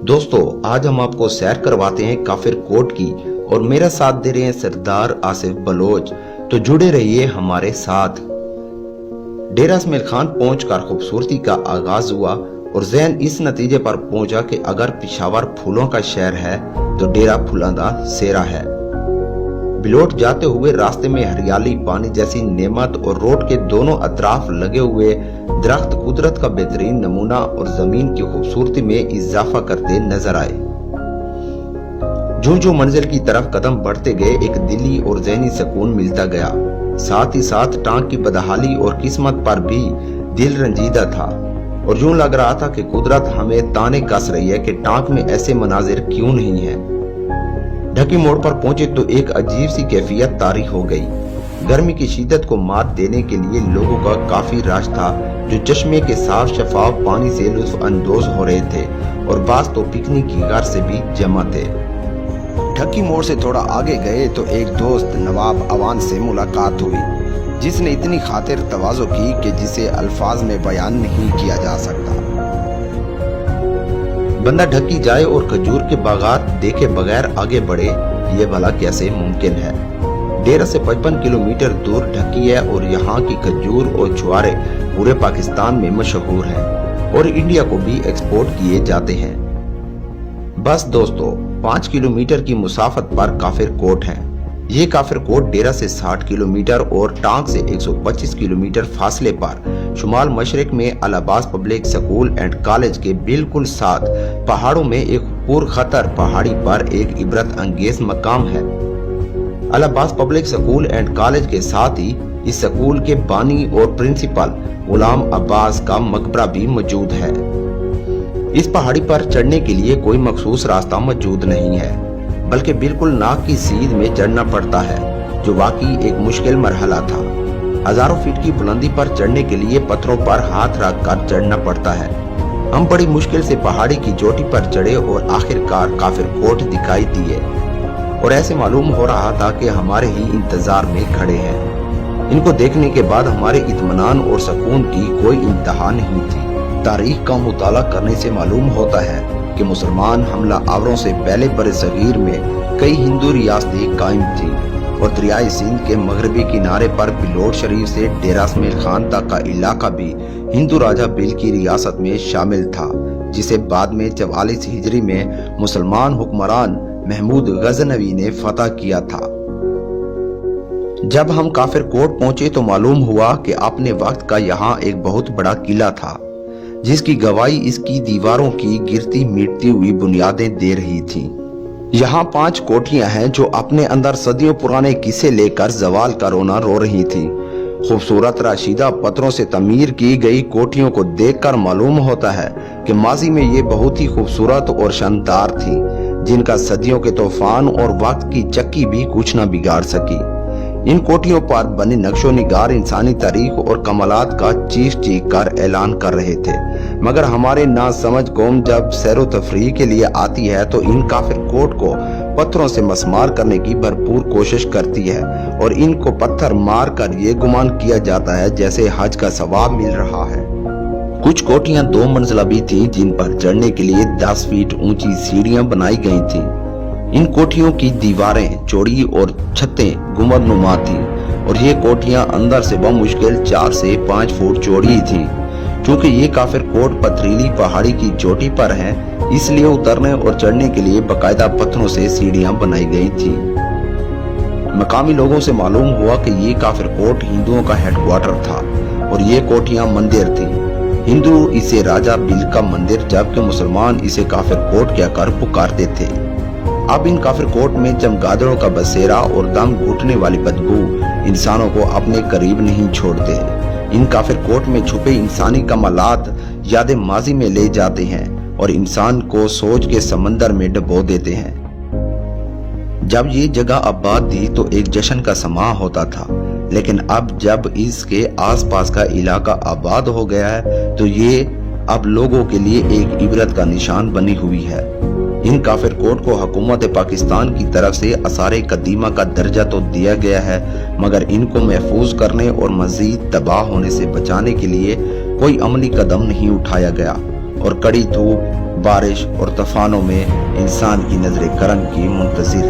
दोस्तों आज हम आपको सैर करवाते हैं काफिर कोट की और मेरा साथ दे रहे हैं सरदार आसिफ बलोच। तो जुड़े रहिए हमारे साथ। डेरा इसमाइल खान पहुंचकर खूबसूरती का आगाज हुआ और ज़हन इस नतीजे पर पहुंचा कि अगर पिशावर फूलों का शहर है तो डेरा फूलों का सेरा है। बिलोट जाते हुए रास्ते में हरियाली, पानी जैसी नेमत और रोड के दोनों अतराफ लगे हुए दरख्त कुदरत का बेहतरीन नमूना और जमीन की खूबसूरती में इजाफा करते नजर आए। जो मंजिल की तरफ कदम बढ़ते गए एक दिली और ज़हनी सुकून मिलता गया। साथ ही साथ टांग की बदहाली और किस्मत पर भी दिल रंजीदा था और यूं लग रहा था कि कुदरत हमें ताने कस रही है कि टांग में ऐसे मनाजिर क्यों नहीं है। ढकी मोड़ पर पहुंचे तो एक अजीब सी कैफियत तारी हो गई। गर्मी की शिद्दत को मात देने के लिए लोगों का काफी रश था जो चश्मे के साफ शफाफ पानी से लुत्फ अंदोज हो रहे थे और बास तो पिकनिक की घर से भी जमा थे। ढकी मोड़ से थोड़ा आगे गए तो एक दोस्त नवाब अवान से मुलाकात हुई जिसने इतनी खातिर तवाज़ो की कि जिसे अल्फाज में बयान नहीं किया जा सकता। बंदा ढकी जाए और खजूर के बागात देखे बगैर आगे बढ़े, ये भला कैसे मुमकिन है। डेरा से 55 किलोमीटर दूर ढकी है और यहाँ की खजूर और छुआरे पूरे पाकिस्तान में मशहूर हैं और इंडिया को भी एक्सपोर्ट किए जाते हैं। बस दोस्तों 5 किलोमीटर की मुसाफत पर काफिर कोट है। ये काफिर कोट डेरा से 60 किलोमीटर और टांग से 125 किलोमीटर फासले पर शुमाल मशरक में Al Abbas public school and college के बिल्कुल साथ पहाड़ों में एक पुरखतर पहाड़ी पर एक इबरत अंगेज मकाम है। Al Abbas public school and college के साथ ही इस स्कूल के बानी और प्रिंसिपल गुलाम अब्बास का मकबरा भी मौजूद है। इस पहाड़ी पर चढ़ने के लिए कोई मखसूस रास्ता मौजूद नहीं है बल्कि बिल्कुल नाक की सीध में चढ़ना पड़ता है जो वाकई एक मुश्किल मरहला था। हजारों फीट की बुलंदी पर चढ़ने के लिए पत्थरों पर हाथ रख कर चढ़ना पड़ता है। हम बड़ी मुश्किल से पहाड़ी की चोटी पर चढ़े और आखिरकार काफिर कोट दिखाई दिए और ऐसे मालूम हो रहा था कि हमारे ही इंतजार में खड़े हैं। इनको देखने के बाद हमारे इत्मीनान और सुकून की कोई इंतहा नहीं थी। तारीख का मुताला करने से मालूम होता है कि मुसलमान हमला आवरों से पहले बरसगीर में कई हिंदू रियासतें कायम थी और दरियाए सिंध के मगरबी किनारे पर बिलोट शरीफ से डेरा इसमाइल खान तक का इलाका भी हिंदू राजा बिल की रियासत में शामिल था जिसे बाद में 44 हिजरी में मुसलमान हुक्मरान महमूद गजनवी ने फतह किया था। जब हम काफिर कोट पहुंचे तो मालूम हुआ कि अपने वक्त का यहाँ एक बहुत बड़ा किला था जिसकी गवाही इसकी दीवारों की गिरती मिटती हुई बुनियादें दे रही थी। यहाँ 5 कोठियां हैं जो अपने अंदर सदियों पुराने किस्से लेकर जवाल का रोना रो रही थी। खूबसूरत राशिदा पत्थरों से तमीर की गई कोठियों को देखकर मालूम होता है कि माजी में ये बहुत ही खूबसूरत और शानदार थी जिनका सदियों के तूफान और वक्त की चक्की भी कुछ न बिगाड़ सकी। इन कोठियों पर बने नक्शो निगार इंसानी तारीख और कमालात का चीख कर ऐलान कर रहे थे मगर हमारे ना समझ कौम जब सैरो तफरीह के लिए आती है तो इन काफिर कोट को पत्थरों से मसमार करने की भरपूर कोशिश करती है और इनको पत्थर मार कर ये गुमान किया जाता है जैसे हज का सवाब मिल रहा है। कुछ कोठियां 2 मंजिला भी थी जिन पर चढ़ने के लिए 10 फीट ऊंची सीढ़ियां बनाई गई थी। इन कोठियों की दीवारें चौड़ी और छतें गुंबदनुमा थी और ये कोठियां अंदर से बमुश्किल 4 से 5 फुट चौड़ी थी। चूंकि ये काफिर कोट पथरीली पहाड़ी की चोटी पर है इसलिए उतरने और चढ़ने के लिए बकायदा पत्थरों से सीढ़ियां बनाई गई थी। मकामी लोगों से मालूम हुआ कि ये काफिर कोट हिंदुओं का हेडक्वार्टर था और ये कोठियां मंदिर थी। हिंदू इसे राजा बिल का मंदिर जबकि मुसलमान इसे काफिर कोट कहकर पुकारते थे। अब इन काफिर कोट में चमगादड़ों का बसेरा और दम घुटने वाली बदबू इंसानों को अपने करीब नहीं छोड़ते। इन काफिर कोट में छुपे इंसानी कमालात यादें माजी में ले जाते हैं और इंसान को सोच के समंदर में डुबो देते हैं। जब ये जगह आबाद थी तो एक जश्न का समा होता था लेकिन अब जब इसके आसपास का इलाका आबाद हो गया है तो ये अब लोगों के लिए एक इबरत का निशान बनी हुई है। इन काफिर कोट को हुकूमत पाकिस्तान की तरफ से आसारे कदीमा का दर्जा तो दिया गया है मगर इनको महफूज करने और मजीद तबाह होने से बचाने के लिए कोई अमली कदम नहीं उठाया गया और कड़ी धूप, بارش اور طوفانوں میں انسان کی نظر کرم کی منتظر